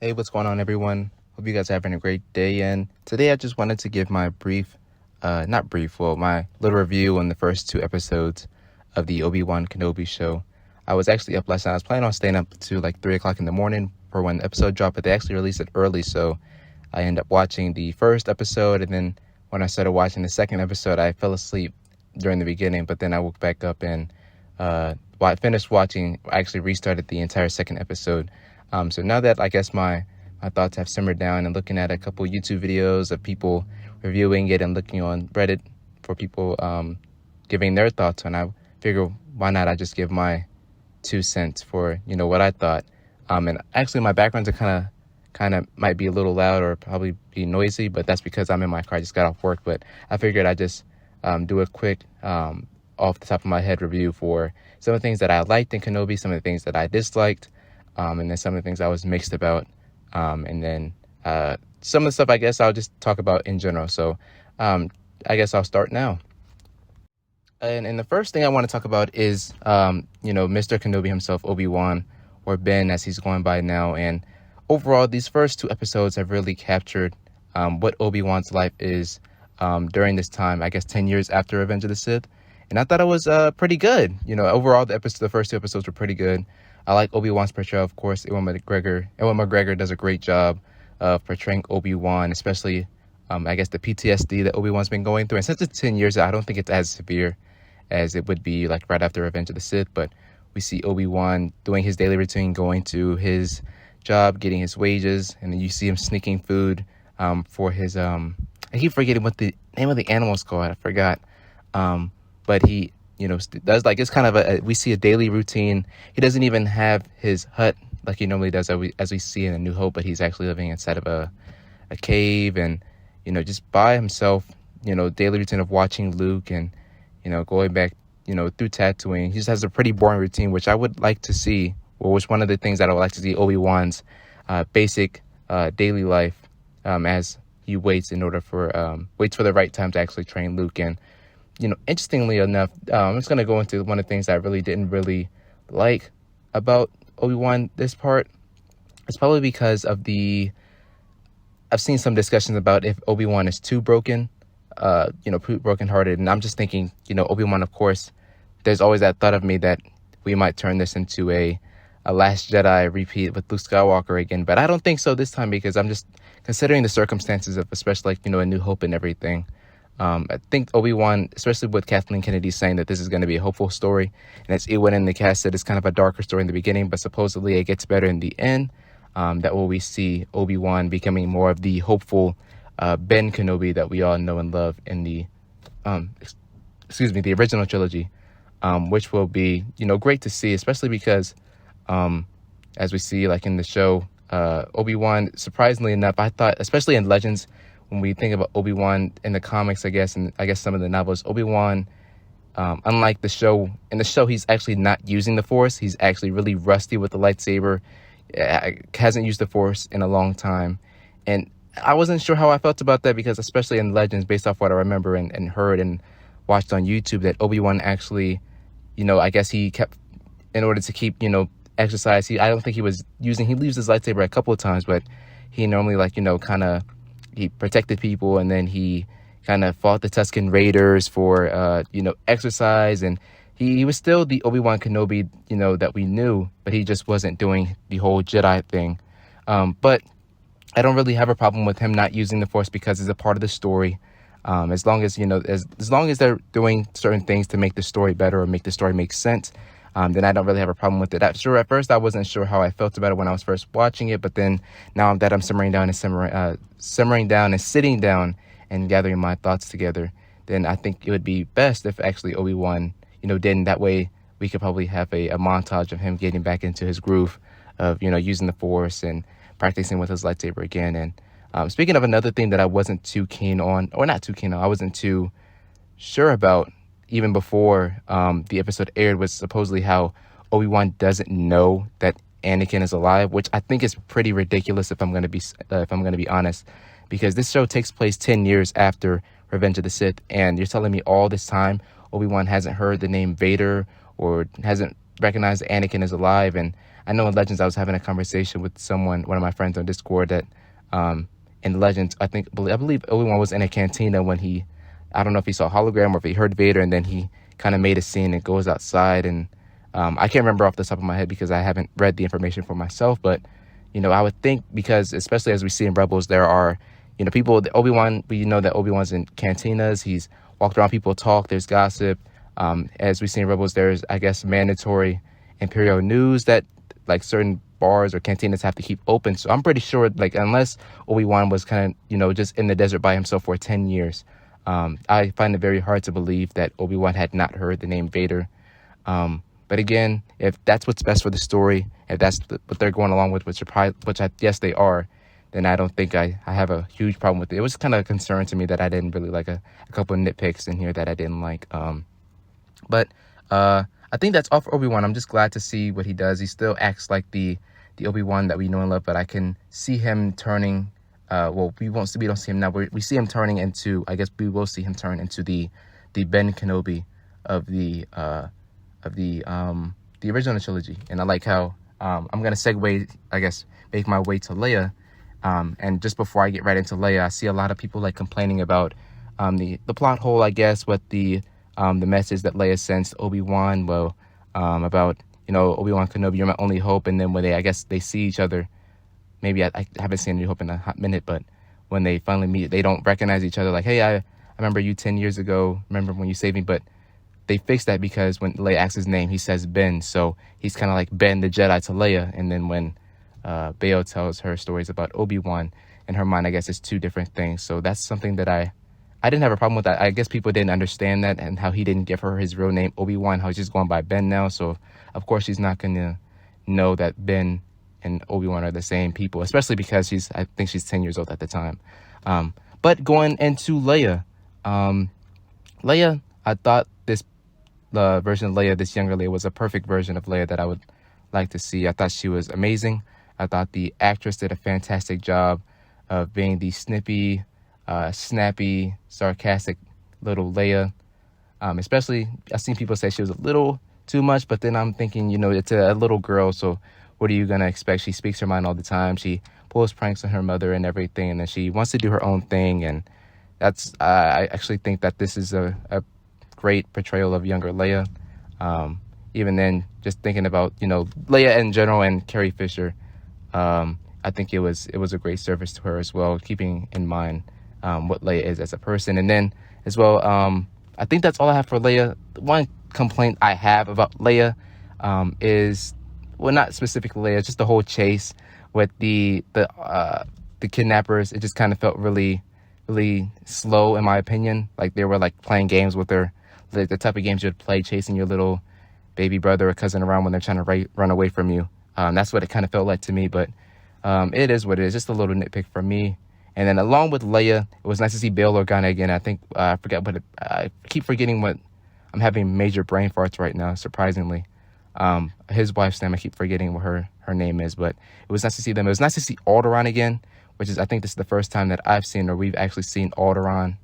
Hey, what's going on, everyone? Hope you guys are having a great day. And today I just wanted to give my my little review on the first two episodes of the Obi-Wan Kenobi show. I was actually up last night. I was planning on staying up to like 3 o'clock in the morning for when the episode dropped, but they actually released it early. So I ended up watching the first episode. And then when I started watching the second episode, I fell asleep during the beginning. But then I woke back up and I finished watching. I actually restarted the entire second episode. So now that I guess my thoughts have simmered down and looking at a couple YouTube videos of people reviewing it and looking on Reddit for people giving their thoughts on, I figure why not I just give my 2 cents for what I thought. And actually my backgrounds are kind of might be a little loud or probably be noisy, but that's because I'm in my car. I just got off work, but I figured I'd just do a quick off the top of my head review for some of the things that I liked in Kenobi, some of the things that I disliked. And then some of the things I was mixed about. And then some of the stuff I guess I'll just talk about in general. So I guess I'll start now. And the first thing I want to talk about is, Mr. Kenobi himself, Obi-Wan, or Ben as he's going by now. And overall, these first two episodes have really captured what Obi-Wan's life is during this time, I guess 10 years after Revenge of the Sith. And I thought it was pretty good. Overall, the first two episodes were pretty good. I like Obi-Wan's portrayal, of course. Ewan McGregor does a great job of portraying Obi-Wan, especially, I guess, the PTSD that Obi-Wan's been going through. And since it's 10 years, I don't think it's as severe as it would be like right after Revenge of the Sith. But we see Obi-Wan doing his daily routine, going to his job, getting his wages, and then you see him sneaking food for his... I keep forgetting what the name of the animal is called. I forgot. But he... does like it's kind of we see a daily routine. He doesn't even have his hut like he normally does as we see in A New Hope, but he's actually living inside of a cave and just by himself. Daily routine of watching Luke and going back through Tatooine. He just has a pretty boring routine, which I would like to see, or was one of the things that I would like to see Obi-Wan's basic daily life as he waits for the right time to actually train Luke. And interestingly enough, I'm just going to go into one of the things that I really didn't like about Obi-Wan this part. It's probably because of I've seen some discussions about if Obi-Wan is too brokenhearted. And I'm just thinking, Obi-Wan, of course, there's always that thought of me that we might turn this into a Last Jedi repeat with Luke Skywalker again. But I don't think so this time, because I'm just considering the circumstances of, especially A New Hope and everything. I think Obi-Wan, especially with Kathleen Kennedy saying that this is going to be a hopeful story, and as Ewan in the cast said, it's kind of a darker story in the beginning, but supposedly it gets better in the end. That will we see Obi-Wan becoming more of the hopeful Ben Kenobi that we all know and love in the original trilogy, which will be great to see, especially because as we see like in the show, Obi-Wan, surprisingly enough, I thought, especially in Legends, when we think about Obi-Wan in the comics, and I guess some of the novels, Obi-Wan, unlike the show, in the show, he's actually not using the Force. He's actually really rusty with the lightsaber. Hasn't used the Force in a long time. And I wasn't sure how I felt about that, because especially in Legends, based off what I remember and heard and watched on YouTube, that Obi-Wan actually, I guess he kept, in order to keep, exercise, I don't think he leaves his lightsaber a couple of times, but he normally he protected people, and then he kind of fought the Tusken Raiders for, exercise. And he was still the Obi-Wan Kenobi, that we knew, but he just wasn't doing the whole Jedi thing. But I don't really have a problem with him not using the Force, because it's a part of the story. As long as, as long as they're doing certain things to make the story better or make the story make sense, then I don't really have a problem with it. At first, I wasn't sure how I felt about it when I was first watching it, but then now that I'm simmering down and sitting down and gathering my thoughts together, then I think it would be best if actually Obi-Wan, didn't. That way we could probably have a montage of him getting back into his groove of, using the Force and practicing with his lightsaber again. And speaking of another thing that I wasn't too keen on, or not too keen on, I wasn't too sure about, even before the episode aired, was supposedly how Obi-Wan doesn't know that Anakin is alive, which I think is pretty ridiculous if I'm going to be honest, because this show takes place 10 years after Revenge of the Sith, and you're telling me all this time Obi-Wan hasn't heard the name Vader or hasn't recognized Anakin is alive. And I know in Legends I was having a conversation with one of my friends on Discord, that in Legends, I believe Obi-Wan was in a cantina when I don't know if he saw a hologram or if he heard Vader, and then he kind of made a scene and goes outside. And I can't remember off the top of my head because I haven't read the information for myself, but I would think, because especially as we see in Rebels, there are people, Obi-Wan, we know that Obi-Wan's in cantinas, he's walked around, people talk, there's gossip. As we see in Rebels, there's, I guess, mandatory Imperial news that like certain bars or cantinas have to keep open. So I'm pretty sure, like, unless Obi-Wan was kind of, just in the desert by himself for 10 years, I find it very hard to believe that Obi-Wan had not heard the name Vader. But again, if that's what's best for the story, if that's what they're going along with, which I guess they are, then I don't think I have a huge problem with it. It was kind of a concern to me that I didn't really like a couple of nitpicks in here that I didn't like. But I think that's all for Obi-Wan. I'm just glad to see what he does. He still acts like the Obi-Wan that we know and love, but I can see him turning. We don't see him now. We see him turning into. I guess we will see him turn into the Ben Kenobi of the original trilogy. And I like how I'm gonna segue. I guess make my way to Leia. And just before I get right into Leia, I see a lot of people like complaining about the plot hole. I guess what the message that Leia sends to Obi-Wan, about, Obi-Wan Kenobi, you're my only hope. And then when they see each other, maybe I haven't seen New Hope in a hot minute, but when they finally meet, they don't recognize each other. Like, hey, I remember you 10 years ago. Remember when you saved me? But they fixed that because when Leia asks his name, he says Ben. So he's kind of like Ben the Jedi to Leia. And then when Bail tells her stories about Obi-Wan, in her mind, I guess it's two different things. So that's something that I didn't have a problem with that. I guess people didn't understand that, and how he didn't give her his real name, Obi-Wan, how he's just going by Ben now. So, of course, she's not going to know that Ben and Obi-Wan are the same people, especially because I think she's 10 years old at the time. But going into Leia, I thought this version of Leia, this younger Leia, was a perfect version of Leia that I would like to see. I thought she was amazing. I thought the actress did a fantastic job of being the snippy, snappy, sarcastic little Leia. Especially, I've seen people say she was a little too much, but then I'm thinking, it's a little girl, so what are you going to expect? She speaks her mind all the time. She pulls pranks on her mother and everything, and then she wants to do her own thing, and I actually think that this is a great portrayal of younger Leia. Even then, just thinking about, Leia in general and Carrie Fisher, I think it was a great service to her as well, keeping in mind what Leia is as a person. And then as well, I think that's all I have for Leia. One complaint I have about Leia is, well, not specifically Leia, just the whole chase with the kidnappers. It just kind of felt really, really slow, in my opinion. Like they were like playing games with her, the type of games you'd play, chasing your little baby brother or cousin around when they're trying to run away from you. That's what it kind of felt like to me, but it is what it is. Just a little nitpick for me. And then along with Leia, it was nice to see Bail Organa again. I think I keep forgetting what. I'm having major brain farts right now, surprisingly. His wife's name, I keep forgetting what her name is, but it was nice to see them. It was nice to see Alderaan again, which is, I think this is the first time that I've seen, or we've actually seen Alderaan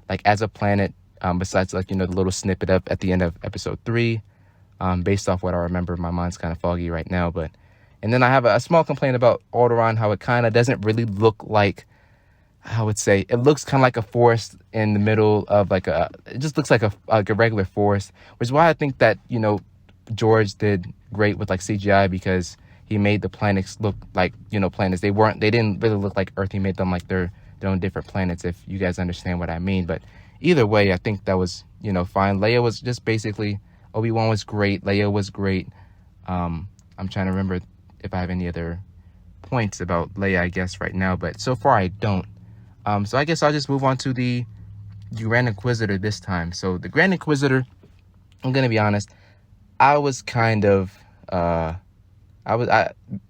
like as a planet, besides like, the little snippet up at the end of episode 3. Based off what I remember, my mind's kind of foggy right now, and then I have a small complaint about Alderaan, how it kind of doesn't really look like, I would say, it looks kind of like a forest in the middle of it just looks like a regular forest, which is why I think that, George did great with like CGI, because he made the planets look like, planets. They didn't really look like Earth. He made them like their own different planets, if you guys understand what I mean. But either way, I think that was, fine. Leia was just basically, Obi-Wan was great. Leia was great. I'm trying to remember if I have any other points about Leia, I guess, right now, but so far I don't. So I guess I'll just move on to the Grand Inquisitor this time. So the Grand Inquisitor, I'm going to be honest, I was kind of,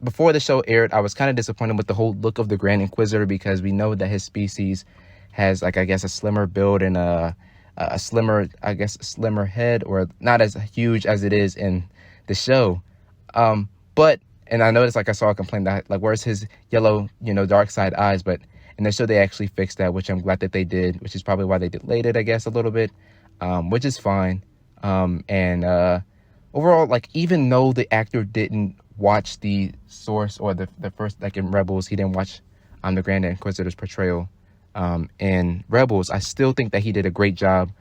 before the show aired, I was kind of disappointed with the whole look of the Grand Inquisitor, because we know that his species has, like, I guess, a slimmer build and a slimmer head, or not as huge as it is in the show. And I noticed, like, I saw a complaint that, like, where's his yellow, dark side eyes, but in the show they actually fixed that, which I'm glad that they did, which is probably why they delayed it, I guess, a little bit, which is fine. Overall, like, even though the actor didn't watch the source or the first, like in Rebels, he didn't watch the Grand Inquisitor's portrayal in Rebels, I still think that he did a great job,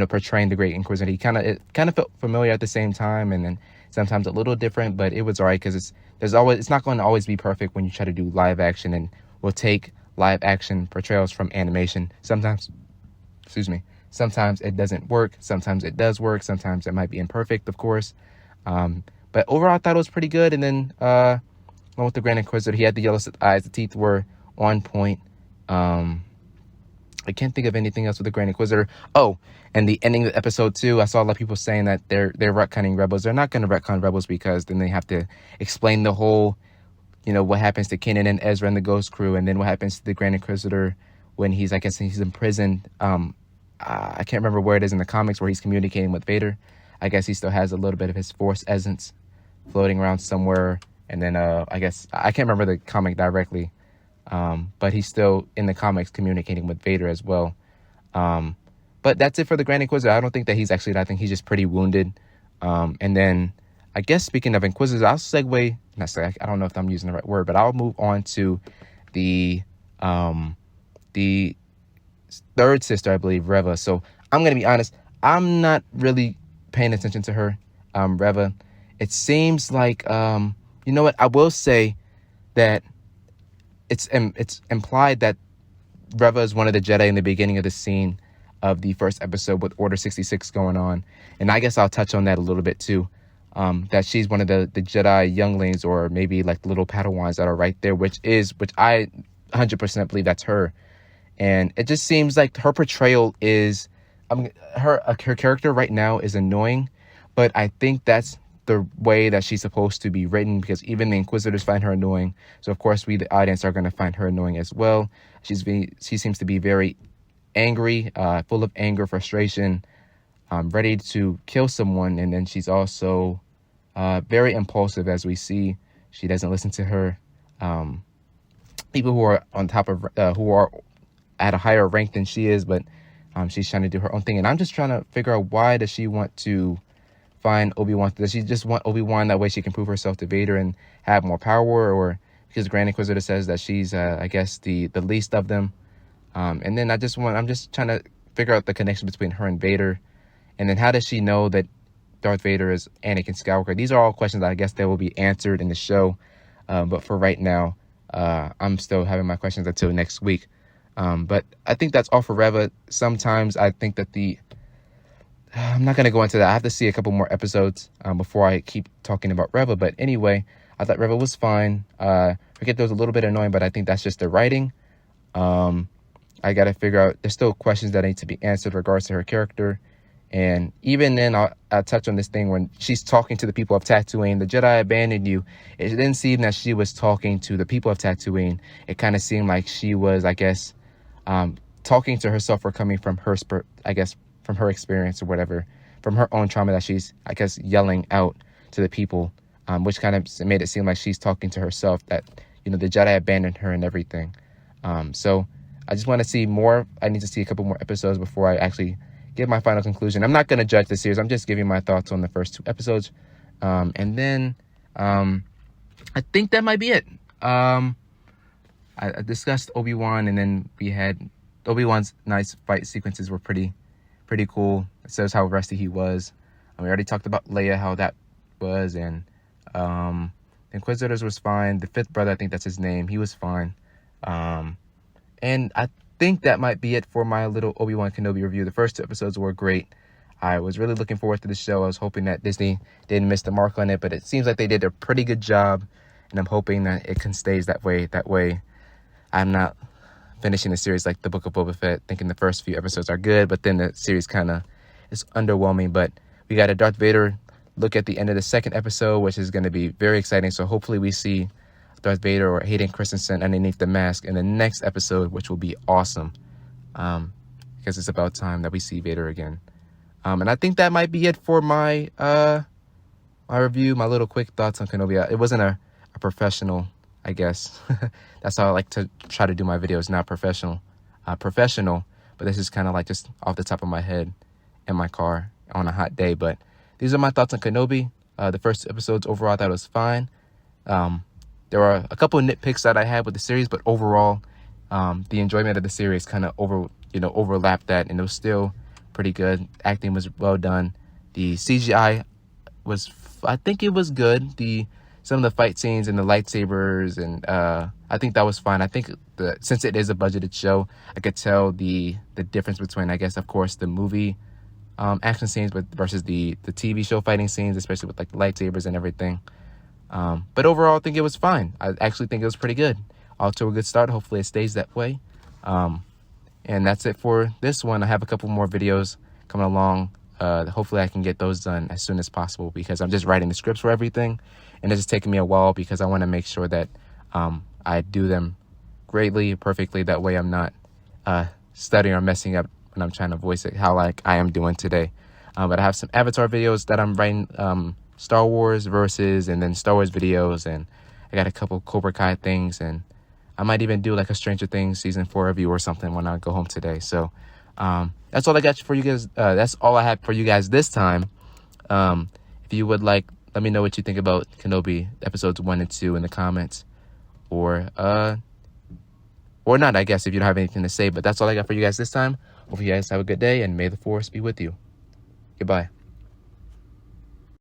portraying the Great Inquisitor. It kind of felt familiar at the same time, and then sometimes a little different, but it was alright because it's not going to always be perfect when you try to do live action, and we'll take live action portrayals from animation. Sometimes it doesn't work. Sometimes it does work. Sometimes it might be imperfect, of course. But overall, I thought it was pretty good. And then along with the Grand Inquisitor, he had the yellow eyes. The teeth were on point. I can't think of anything else with the Grand Inquisitor. Oh, and the ending of episode 2, I saw a lot of people saying that they're retconning Rebels. They're not going to retcon Rebels because then they have to explain the whole, what happens to Kanan and Ezra and the Ghost Crew, and then what happens to the Grand Inquisitor when he's imprisoned. I can't remember where it is in the comics where he's communicating with Vader. I guess he still has a little bit of his Force essence floating around somewhere. And then I guess I can't remember the comic directly, but he's still in the comics communicating with Vader as well. But that's it for the Grand Inquisitor. I don't think that he's actually. I think he's just pretty wounded. And then I guess speaking of Inquisitors, I'll segue. I don't know if I'm using the right word, but I'll move on to the third sister, I believe, Reva. So I'm gonna be honest. I'm not really paying attention to her, Reva. It seems like, you know what? I will say that it's implied that Reva is one of the Jedi in the beginning of the scene of the first episode with Order 66 going on. And I guess I'll touch on that a little bit too. That she's one of the Jedi younglings, or maybe like little Padawans that are right there, which I 100% believe that's her. And it just seems like her portrayal is, her character right now is annoying, but I think that's the way that she's supposed to be written, because even the Inquisitors find her annoying. So of course we, the audience, are going to find her annoying as well. She seems to be very angry, full of anger, frustration, ready to kill someone. And then she's also very impulsive, as we see. She doesn't listen to her people who are on top of who are at a higher rank than she is, but she's trying to do her own thing. And I'm just trying to figure out, why does she want to find Obi-Wan? Does she just want Obi-Wan that way she can prove herself to Vader and have more power, or because Grand Inquisitor says that she's I guess the least of them? And then I'm just trying to figure out the connection between her and Vader. And then how does she know that Darth Vader is Anakin Skywalker? These are all questions that I guess that will be answered in the show. But for right now, I'm still having my questions until next week. But I think that's all for Reva. Sometimes I think that I'm not going to go into that. I have to see a couple more episodes before I keep talking about Reva. But anyway, I thought Reva was fine. Forget that was a little bit annoying, but I think that's just the writing. I got to figure out, there's still questions that need to be answered in regards to her character. And even then, I'll touch on this thing when she's talking to the people of Tatooine. The Jedi abandoned you. It didn't seem that she was talking to the people of Tatooine. It kind of seemed like she was, I guess, talking to herself, or coming from her, from her experience or whatever, from her own trauma, that she's, I guess, yelling out to the people, which kind of made it seem like she's talking to herself, that, the Jedi abandoned her and everything. So I just want to see more. I need to see a couple more episodes before I actually give my final conclusion. I'm not going to judge the series. I'm just giving my thoughts on the first 2 episodes. And then I think that might be it. I discussed Obi-Wan, and then we had Obi-Wan's nice fight sequences were pretty cool. It says how rusty he was. We already talked about Leia, how that was, and the Inquisitors was fine. The 5th brother, I think that's his name, he was fine. And I think that might be it for my little Obi-Wan Kenobi review. The first 2 episodes were great. I was really looking forward to the show. I was hoping that Disney didn't miss the mark on it, but it seems like they did a pretty good job, and I'm hoping that it can stay that way. That way, I'm not finishing the series like the Book of Boba Fett, thinking the first few episodes are good, but then the series kind of is underwhelming. But we got a Darth Vader look at the end of the 2nd episode, which is going to be very exciting. So hopefully we see Darth Vader or Hayden Christensen underneath the mask in the next episode, which will be awesome, because it's about time that we see Vader again. And I think that might be it for my my review, my little quick thoughts on Kenobi. It wasn't a professional, I guess. That's how I like to try to do my videos, not professional, but this is kind of like just off the top of my head in my car on a hot day. But these are my thoughts on Kenobi. The first 2 episodes overall, I thought it was fine. There were a couple of nitpicks that I had with the series, but overall, the enjoyment of the series kind of overlapped that, and it was still pretty good. Acting was well done. The CGI I think it was good. Some of the fight scenes and the lightsabers, and I think that was fine. I think since it is a budgeted show, I could tell the difference between, I guess, of course, the movie action scenes versus the TV show fighting scenes, especially with like the lightsabers and everything. But overall, I think it was fine. I actually think it was pretty good. Off to a good start. Hopefully it stays that way. And that's it for this one. I have a couple more videos coming along. Hopefully I can get those done as soon as possible, because I'm just writing the scripts for everything, and it's just taking me a while because I want to make sure that I do them greatly, perfectly. That way I'm not stuttering or messing up when I'm trying to voice it, how like I am doing today. But I have some Avatar videos that I'm writing, Star Wars verses, and then Star Wars videos, and I got a couple Cobra Kai things, and I might even do like a Stranger Things season 4 review or something when I go home today. So that's all I got for you guys. That's all I have for you guys this time. If you would like, let me know what you think about Kenobi episodes 1 and 2 in the comments, or not, I guess, if you don't have anything to say. But that's all I got for you guys this time. Hope you guys have a good day, and may the Force be with you. Goodbye.